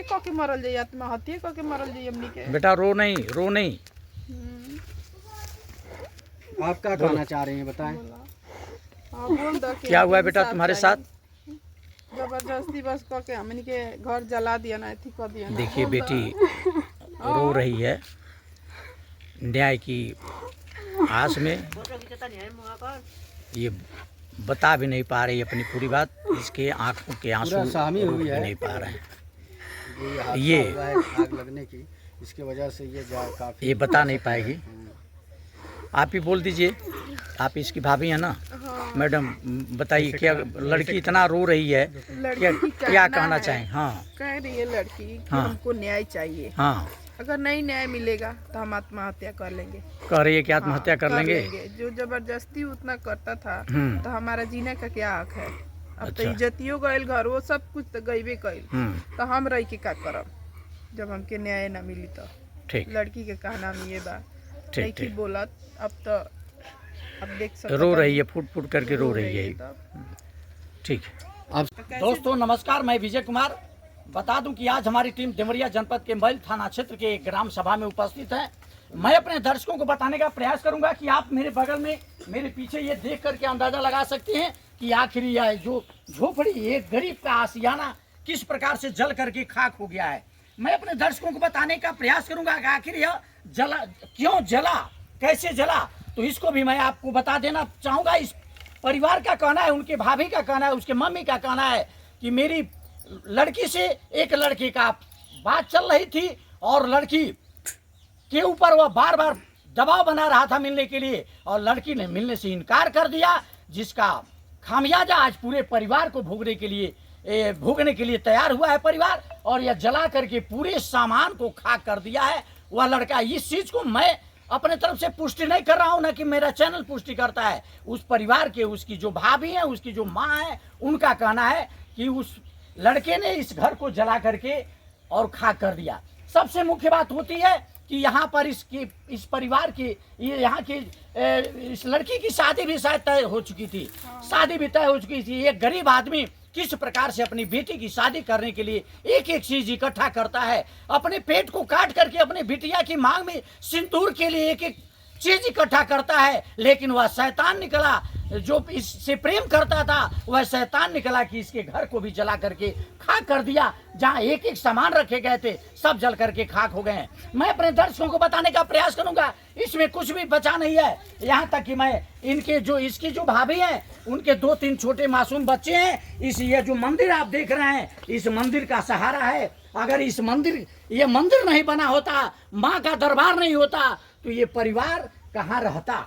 उहे क के मरल जाई, आत्महत्या क के मरल जाई हमनी के। बेटा रो नहीं, रो नहीं। आप क्या कहना चाह रही हैं बताएं। हाँ बोल दो क्या हुआ बेटा तुम्हारे साथ? जबरदस्ती बस क के हमनी के घर जला दिया ना, अथी कर दिया ना। देखिए बेटी रो रही है न्याय की आस में, ये बता भी नहीं पा रही अपनी पूरी बात, इसके आंखों के आंसू रोक भी नहीं पा रहे हैं। ये आग लगने की इसके वजह से काफी ये बता नहीं पाएगी। आप ही बोल दीजिए, आप इसकी भाभी है ना? हाँ। मैडम बताइए, क्या लड़की इतना रो रही है, क्या कहना चाहें? हाँ कह रही है लड़की कि हाँ। हमको न्याय चाहिए। हाँ अगर नहीं न्याय मिलेगा तो हम आत्महत्या कर लेंगे। कह रही है कि आत्महत्या कर लेंगे। जो जबरदस्ती उतना करता था हम्म। तो हमारा जीने का क्या हक है? अब तो अच्छा। इज्जतियों गइल, घर वो सब कुछ तो गईबे कइल, तो हम रह के का करब जब हमके न्याय ना मिली तो? ठीक, लड़की के कहना में ये बात ठीक नहीं ठीक। बोलत। अब तो अब देख सकते रो रही है, फुट फुट करके रो रही है। ठीक है दोस्तों नमस्कार, मैं विजय कुमार। बता दूं कि आज हमारी टीम देवरिया जनपद के मैल थाना क्षेत्र के एक ग्राम सभा में उपस्थित है। मैं अपने दर्शकों को बताने का प्रयास करूंगा कि आप मेरे बगल में, मेरे पीछे ये देख करके अंदाजा लगा सकते हैं कि आखिर यह जो झोपड़ी, एक गरीब का आशियाना किस प्रकार से जल करके खाक हो गया है। मैं अपने दर्शकों को बताने का प्रयास करूंगा कि आखिर यह जला क्यों जला, कैसे जला, तो इसको भी मैं आपको बता देना चाहूँगा। इस परिवार का कहना है, उनके भाभी का कहना है, उसके मम्मी का कहना है कि मेरी लड़की से एक लड़के का बात चल रही थी और लड़की के ऊपर वह बार बार दबाव बना रहा था मिलने के लिए, और लड़की ने मिलने से इनकार कर दिया, जिसका खामियाजा आज पूरे परिवार को भोगने के लिए तैयार हुआ है परिवार, और यह जला करके पूरे सामान को खाक कर दिया है वह लड़का। इस चीज़ को मैं अपने तरफ से पुष्टि नहीं कर रहा हूं, ना कि मेरा चैनल पुष्टि करता है। उस परिवार के, उसकी जो भाभी है, उसकी जो माँ है, उनका कहना है कि उस लड़के ने इस घर को जला करके और खाक कर दिया। सबसे मुख्य बात होती है कि यहाँ पर इस परिवार की, यहाँ की इस लड़की की शादी भी शायद तय हो चुकी थी, शादी भी तय हो चुकी थी। एक गरीब आदमी किस प्रकार से अपनी बेटी की शादी करने के लिए एक एक चीज इकट्ठा करता है, अपने पेट को काट करके अपनी बिटिया की मांग में सिंदूर के लिए एक एक चीज इकट्ठा करता है, लेकिन वह शैतान निकला। जो इससे प्रेम करता था वह शैतान निकला कि इसके घर को भी जला करके खाक कर दिया। जहां एक एक सामान रखे गए थे सब जल करके खाक हो गए हैं। मैं अपने दर्शकों को बताने का प्रयास करूंगा, इसमें कुछ भी बचा नहीं है। यहाँ तक कि मैं इसकी जो भाभी हैं, उनके 2-3 छोटे मासूम बच्चे हैं। ये जो मंदिर आप देख रहे हैं, इस मंदिर का सहारा है। अगर ये मंदिर नहीं बना होता, माँ का दरबार नहीं होता, तो ये परिवार कहाँ रहता?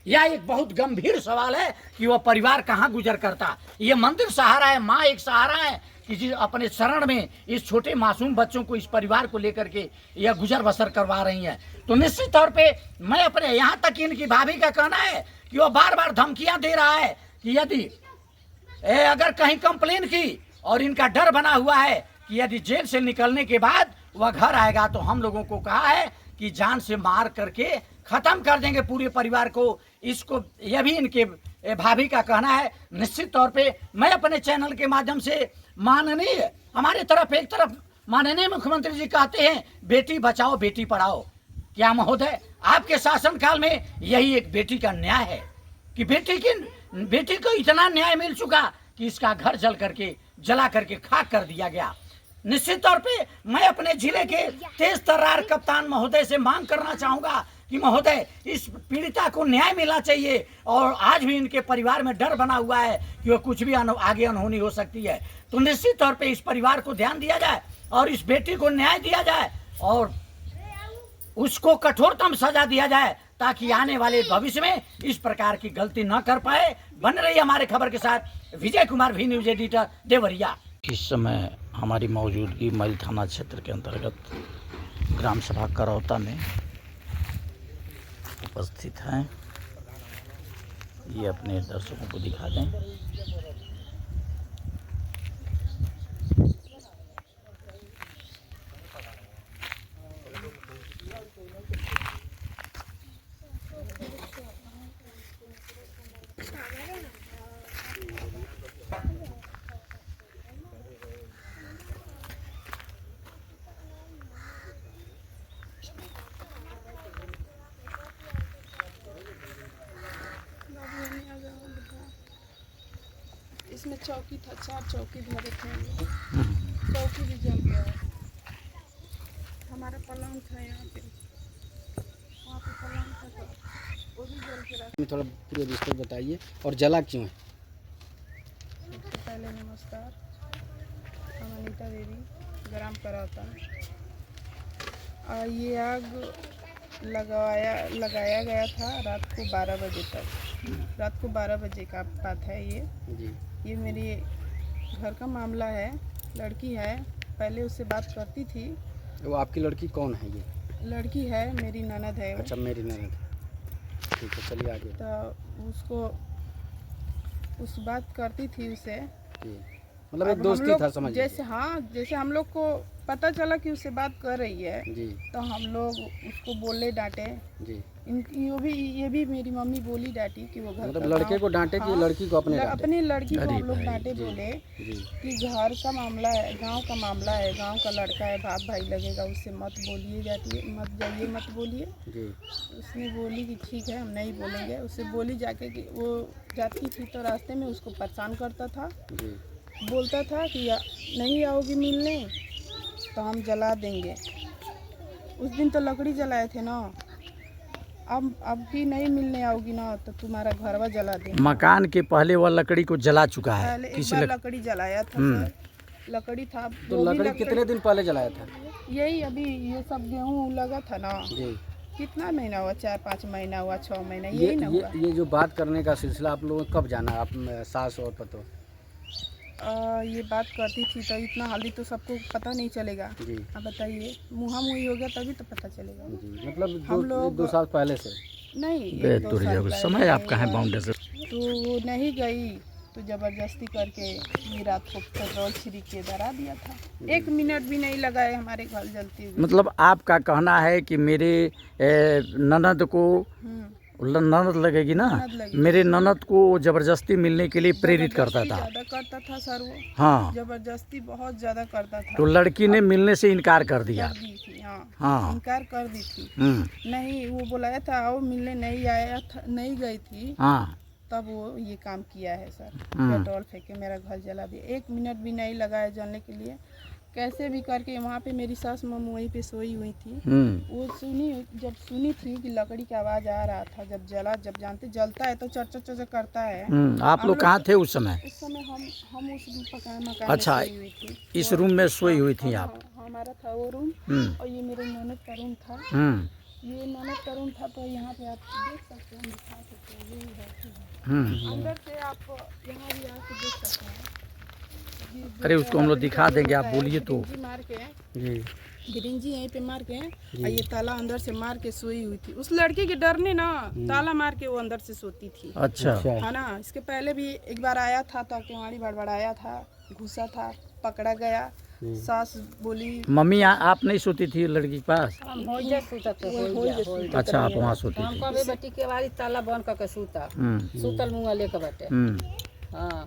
यह एक बहुत गंभीर सवाल है कि वह परिवार कहाँ गुजर करता। ये मंदिर सहारा है, माँ एक सहारा है कि अपने शरण में इस छोटे मासूम बच्चों को, इस परिवार को लेकर के यह गुजर बसर करवा रही हैं। तो निश्चित तौर पे मैं अपने, यहाँ तक इनकी भाभी का कहना है कि वह बार बार धमकियाँ दे रहा है कि यदि अगर कहीं कंप्लेन की, और इनका डर बना हुआ है कि यदि जेल से निकलने के बाद वह घर आएगा तो हम लोगों को कहा है कि जान से मार करके खत्म कर देंगे पूरे परिवार को। इसको, यह भी इनके भाभी का कहना है। निश्चित तौर पे मैं अपने चैनल के माध्यम से माननीय, हमारे एक तरफ माननीय मुख्यमंत्री जी कहते हैं बेटी बचाओ बेटी पढ़ाओ। क्या महोदय, आपके शासनकाल में यही एक बेटी का न्याय है कि बेटी को इतना न्याय मिल चुका कि इसका घर जला करके खाक कर दिया गया। निश्चित तौर पे मैं अपने जिले के तेज तर्रार कप्तान महोदय से मांग करना चाहूंगा कि महोदय, इस पीड़िता को न्याय मिलना चाहिए। और आज भी इनके परिवार में डर बना हुआ है कि वह कुछ भी आगे अनहोनी हो सकती है। तो निश्चित तौर पे इस परिवार को ध्यान दिया जाए और इस बेटी को न्याय दिया जाए और उसको कठोरतम सजा दिया जाए, ताकि आने वाले भविष्य में इस प्रकार की गलती न कर पाए। बन रही हमारे खबर के साथ Vijay Kumar, V news editor, Deoria. इस समय हमारी मौजूदगी मैल थाना क्षेत्र के अंतर्गत ग्राम सभा करौता में उपस्थित हैं। ये अपने दर्शकों को दिखा दें। इसमें चौकी था, 4 चौकी धरे थे हम लोग। चौकी भी जल गया है। हमारा पलंग था यहाँ पे, वहाँ पे पलंग था तो वो भी जल के रहा। थोड़ा पूरे विस्तार बताइए और जला क्यों है? सबसे पहले नमस्कार, हम अनीता देवी, ग्राम कराता। ये आग लगाया गया था रात को 12 बजे तक। रात को 12 बजे का बात है ये। जी। ये मेरे घर का मामला है। लड़की है, पहले उससे बात करती थी। वो आपकी लड़की कौन है? ये लड़की है, मेरी ननद है वो। अच्छा, मेरी ननद। ठीक है, चलिए आगे। तो उसको उस बात करती थी उसे। जी, मतलब एक अब दोस्ती हम लोग था, समझ जैसे, हाँ, जैसे हम लोग को पता चला कि उससे बात कर रही है, जी तो हम लोग उसको बोले, डांटे। जी। ये भी मेरी मम्मी बोली, डांटी कि वो घर मतलब का लड़के काम- को डांटे कि हाँ, लड़की को अपने डांटे? अपनी लड़की को अरे हम लोग भाई, डांटे, जी, बोले जी कि घर का मामला है, गांव का मामला है, गांव का लड़का है, बाप भाई लगेगा, उससे मत बोलिए, मत जाइए, मत बोलिए। जी। उसने बोली कि ठीक है, हम नहीं बोलेंगे। उससे बोली जाके कि वो जाती थी तो रास्ते में उसको परेशान करता था, जी। बोलता था कि नहीं आओगी मिलने तो हम जला देंगे। उस दिन तो लकड़ी जलाए थे ना, अब भी नहीं मिलने आओगी ना तो तुम्हारा घरवा जला देंगे। मकान के पहले वह लकड़ी को जला चुका है। पहले एक किसी बार लकड़ी जलाया था सर। लकड़ी था, तो वो भी लकड़ी कितने दिन पहले जलाया था? यही अभी ये सब गेहूँ लगा था ना, जी। कितना महीना हुआ, 4-5 महीना हुआ, 6 महीना, यही ना हुआ। ये जो बात करने का सिलसिला आप लोगों को कब जाना, आप सास और पतो? ये बात करती थी तो इतना हाली तो सबको पता नहीं चलेगा। जी। अब बताइए, मुँहा मुँही हो गया तभी तो पता चलेगा। जी, मतलब हम लोग 2 साल पहले से? नहीं, बे 1-2 दूर साल जाओ, पहले समय आपका है हुआ। बाउंड्री से। तो वो नहीं गई तो ज़बरदस्ती करके ये रात को पेट्रोल छिड़क के डरा दिया था। 1 मिनट भी नहीं लगाए हमारे घर जलते हुए। मतलब आपका कहना है कि मेरे ननद को ननद लगेगी ना, ननद लगेगी। मेरे ननद को जबरदस्ती मिलने के लिए प्रेरित करता था। ज़्यादा करता था सर वो, हाँ, जबरदस्ती बहुत ज़्यादा करता था। तो लड़की ने मिलने से इनकार कर दिया। कर दी थी, हाँ, हाँ। इनकार कर दी थी। हम्म, नहीं, वो बुलाया था, आओ मिलने, नहीं आया था, नहीं गई थी, हाँ। तब वो ये काम किया है सर। हम्म। पेट्रोल फेंक के मेरा घर जला दिया। 1 मिनट भी नहीं लगाया जलने के लिए। कैसे भी करके वहाँ पे मेरी सास मम्मी वहीं पे सोई हुई थी। वो जब सुनी थी कि लकड़ी की आवाज़ आ रहा था, जब जानते जलता है तो चर करता है। आप लोग कहाँ थे उस समय? उस समय हम उस मकान अच्छा, में सोई हुई थी। इस रूम में सोई हुई थी आप? हाँ, हमारा था वो रूम, और ये मेरे ननद का रूम था। ये ननद का रूम था। तो यहाँ पे आप देख सकते हैं, दिखा सकते हैं, यही है। अंदर से आप यहाँ भी आके देख सकते हैं। अरे उसको हम लोग दिखा देंगे, आप बोलिए तो। गिरिंजी मार के, जी। गिरिंजी यहीं पे मार के, और ये ताला अंदर से मार के सोई हुई थी। उस लड़की के डर ने ना ताला मार के वो अंदर से सोती थी। अच्छा। है ना। इसके पहले भी एक बार आया था तो केवाड़ी बड़बड़ाया था, घुसा था, पकड़ा गया। सास बोली, मम्मी आप नहीं सोती थी लड़की के पास? अच्छा, आप वहाँ सोती थी। हमको भी बेटी के बारी ताला बंद करके सूता, सूतल मुँह लेकर बैठे। हाँ,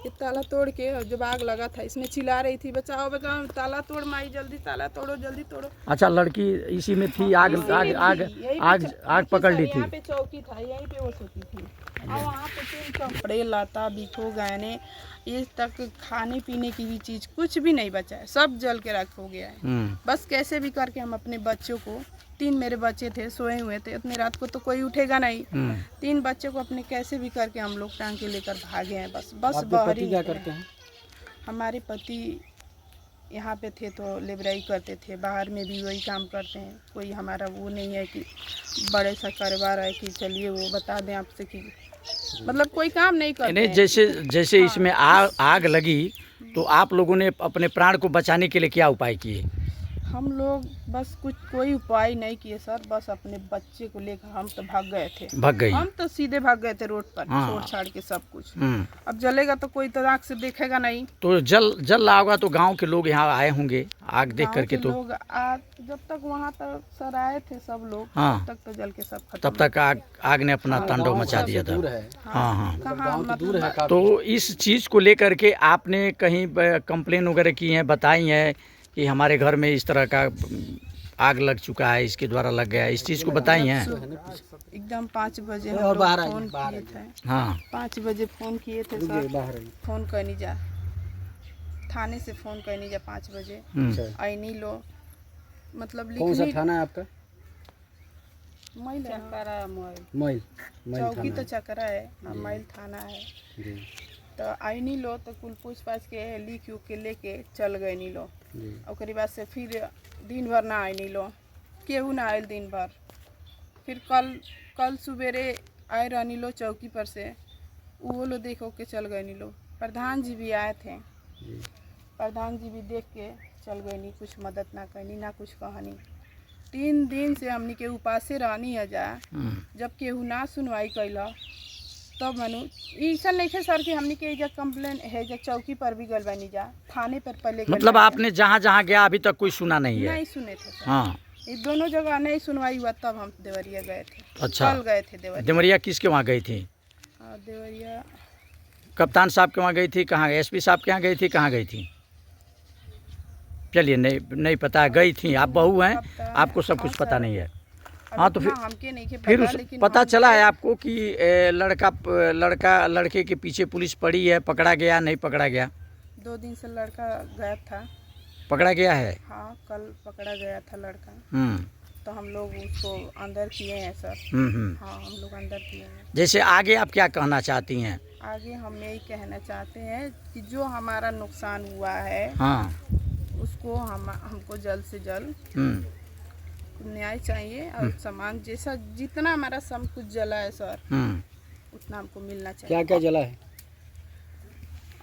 ये ताला तोड़ के, और जब आग लगा था इसमें चिल्ला रही थी, बचाओ बचाओ, ताला तोड़ माई, जल्दी ताला तोड़ो, जल्दी तोड़ो। अच्छा, लड़की इसी में थी? आग पकड़ ली थी? यहाँ पे चौकी था, यहीं पे वो सोती थी। और वहाँ पे 3 कपड़े, लाता, बिखो, गहने, इस तक खाने पीने की भी चीज कुछ भी नहीं बचा है, सब जल के रख हो गया है। बस कैसे भी करके हम अपने बच्चों को, 3 मेरे बच्चे थे, सोए हुए थे, इतनी रात को तो कोई उठेगा नहीं। 3 बच्चों को अपने कैसे भी करके हम लोग टांग के लेकर भागे हैं। बस आपके पति क्या करते हैं? हमारे पति यहाँ पे थे तो लेबराई करते थे, बाहर में भी वही काम करते हैं। कोई हमारा वो नहीं है कि बड़े सा कारोबार है कि चलिए वो बता दें आपसे कि मतलब कोई काम नहीं करते नहीं, हैं। जैसे इसमें आग लगी तो आप लोगों ने अपने प्राण को बचाने के लिए क्या उपाय किए? हम लोग बस कोई उपाय नहीं किए सर, बस अपने बच्चे को लेकर हम तो भाग गए थे। भाग गई? हम तो सीधे भाग गए थे रोड पर, हाँ। छोड़ छाड़ के सब कुछ। अब जलेगा तो कोई तो आँख से देखेगा नहीं। तो जल रहा होगा तो गांव के लोग यहाँ आए होंगे आग देख करके? तो लोग जब तक वहाँ तक सर आए थे सब लोग, हाँ। तब तक तो जल के सब खत्म। तब तक आग ने अपना तांडव मचा दिया था। दूर है। हाँ, हाँ। कहाँ दूर है काफी। तो इस चीज़ को लेकर के आपने कहीं कंप्लेन वगैरह की हैं, बताई हैं कि हमारे घर में इस तरह का आग लग चुका है, इसके द्वारा लग गया, इस चीज़ को बताई हैं? एकदम 5 बजे हम लोग फोन किए थे। हाँ 5 बजे फोन किए थे सर, फोन करनी जा, थाने से फोन करनी जा 5 बजे आई नहीं लो, मतलब कौन सा थाना है आपका? मैल है। चक्करा मोबाइल मैल चौकी तो चकरा है, मैल थाना है। जी तो आई नहीं लो तो कुल पूछ पाछ के लिख उख के लेके चल गए नहीं लो। जी और बाद से फिर दिन भर ना आए नहीं लो, केहू ना आयल दिन भर। फिर कल सुबेरे आए रहनी लो चौकी पर से, वो लो देखो के चल गए नहीं लो। प्रधान जी भी आए थे, जी प्रधान जी भी देख के चल गए नहीं, कुछ मदद ना करनी ना कुछ कहनी। 3 दिन से हमनी के उपासे रहनी है जा, जब केहू ना सुनवाई कैला तब मनु ऐसा नहीं है सर कि हमनी के कंप्लेन है जा चौकी पर भी गल बनी जा, थाने पर पहले मतलब आपने जहाँ जहाँ गया अभी तक कोई सुना नहीं है? नहीं सुने थे सर। हाँ ये दोनों जगह नहीं सुनवाई हुआ, तब हम देवरिया गए थे। अच्छा। कल गए थे देवरिया। देवरिया किसके वहाँ गई थी? देवरिया कप्तान साहब के वहाँ गई थी? कहाँ? एसपी साहब के यहाँ गई थी? कहाँ गई थी? चलिए नहीं पता, गई थी। आप बहू हैं, आपको सब कुछ पता नहीं है। हाँ तो फिर पता चला है आपको कि लड़के के पीछे पुलिस पड़ी है, पकड़ा गया नहीं पकड़ा गया? 2 दिन से लड़का गायब था। पकड़ा गया है? हाँ कल पकड़ा गया था लड़का। तो हम लोग उसको अंदर किए हैं सर। हाँ हम लोग अंदर किए हैं। जैसे आगे आप क्या कहना चाहती हैं? आगे हम यही कहना चाहते हैं कि जो हमारा नुकसान हुआ है, हाँ उसको हमको जल्द से जल्द न्याय चाहिए। और सामान जैसा जितना हमारा सब कुछ जला है सर, उतना हमको मिलना चाहिए। क्या क्या जला है?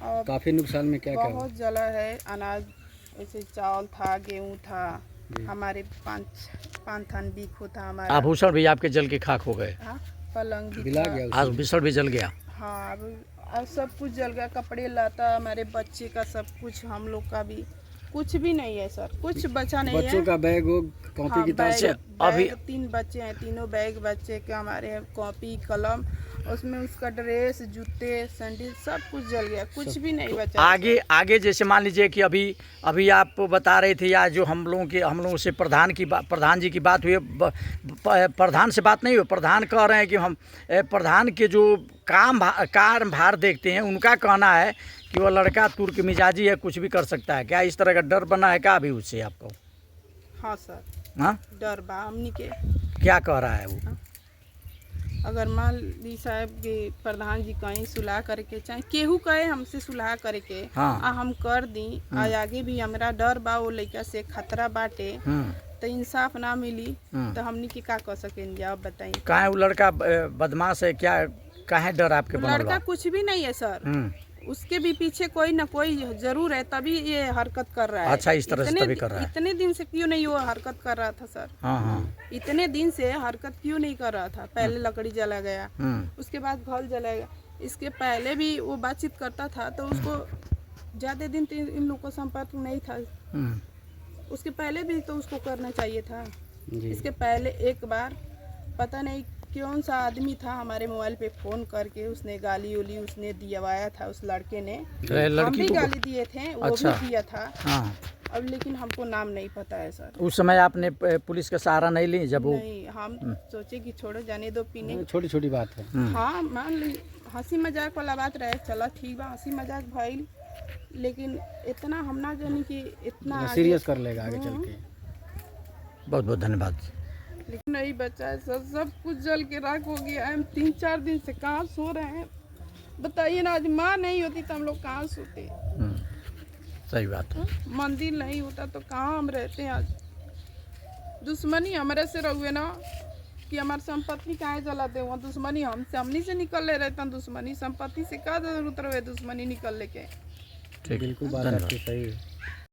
और काफी नुकसान में क्या क्या? बहुत जला है, अनाज ऐसे चावल था, गेहूँ था, हमारे 5 थान बीखो था हमारा। आभूषण भी आपके जल के खाक हो गए? हाँ, पलंग भी गिला था। गया? आभूषण भी जल गया? हाँ अब सब कुछ जल गया, कपड़े लाता हमारे बच्चे का सब कुछ, हम लोग का भी कुछ भी नहीं है सर, कुछ बचा नहीं है। बच्चों का बैग हो, कॉपी किताब बैग, अभी 3 बच्चे हैं, तीनों बैग बच्चे के हमारे हैं, कॉपी कलम, उसमें उसका ड्रेस जूते सैंडल सब कुछ जल गया, कुछ भी नहीं बचा। आगे जैसे मान लीजिए कि अभी आप बता रहे थे या जो हम लोगों से प्रधान जी की बात हुई, प्रधान से बात नहीं हुई, प्रधान कह रहे हैं कि हम प्रधान के जो कारभार देखते हैं उनका कहना है कि वो लड़का तुर्क मिजाजी है, कुछ भी कर सकता है। क्या इस तरह का डर बना है क्या अभी उससे आपको? हाँ सर। हाँ डर बा हमनी के। क्या कह रहा है वो? अगर मान ली साहब के प्रधान जी कहीं सुलह करके, चाहे केहू कहे हमसे सुलह करके, हाँ। हम कर दी। आगे भी हमारा डर बा, वो लड़का से खतरा बाटे, तो इंसाफ ना मिली तो हमनी के का कर सकेंगे आप बताइए। कहाँ है वो लड़का? बदमाश है क्या? कहाँ डर आपके बनल बा? लड़का कुछ भी नहीं है सर, उसके भी पीछे कोई ना कोई जरूर है, तभी ये हरकत कर रहा है। अच्छा, इस तरह से तभी कर रहा है। इतने दिन से क्यों नहीं वो हरकत कर रहा था सर? हाँ। इतने दिन से हरकत क्यों नहीं कर रहा था? पहले लकड़ी जला गया, उसके बाद घर जलाएगा, इसके पहले भी वो बातचीत करता था, तो उसको ज्यादा दिन इन लोग को संपर्क नहीं था। उसके पहले भी तो उसको करना चाहिए था। इसके पहले एक बार पता नहीं कौन सा आदमी था, हमारे मोबाइल पे फोन करके उसने गाली उली उसने दिलवाया था उस लड़के ने। हम भी गाली दिए थे, वो भी दिया था। अब लेकिन हमको नाम नहीं पता है सर। उस समय आपने पुलिस का सहारा नहीं ली जब वो? नहीं, हम सोचे कि छोड़ो जाने दो, पीने छोटी छोटी बात है। हाँ मान ली हंसी मजाक वाला बात रहे, चला ठीक बा, हंसी मजाक भइल, लेकिन इतना हम ना जानी कि इतना सीरियस कर लेगा आगे चल के। बहुत बहुत धन्यवाद। लेकिन नहीं बचा है सर, सब कुछ जल के राख हो गया है। हम 3-4 दिन से कहाँ सो रहे हैं बताइए ना। आज माँ नहीं होती तो हम लोग कहाँ सोते? सही बात है। मंदिर नहीं होता तो कहाँ हम रहते हैं? आज दुश्मनी हमारे से रहुए ना कि हमारी संपत्ति कहाँ जलाते हुआ, दुश्मनी हमनी से निकल ले रहता। दुश्मनी संपत्ति से क्या जरूरत रहे दुश्मनी निकल लेके? बिल्कुल बात आपकी सही है।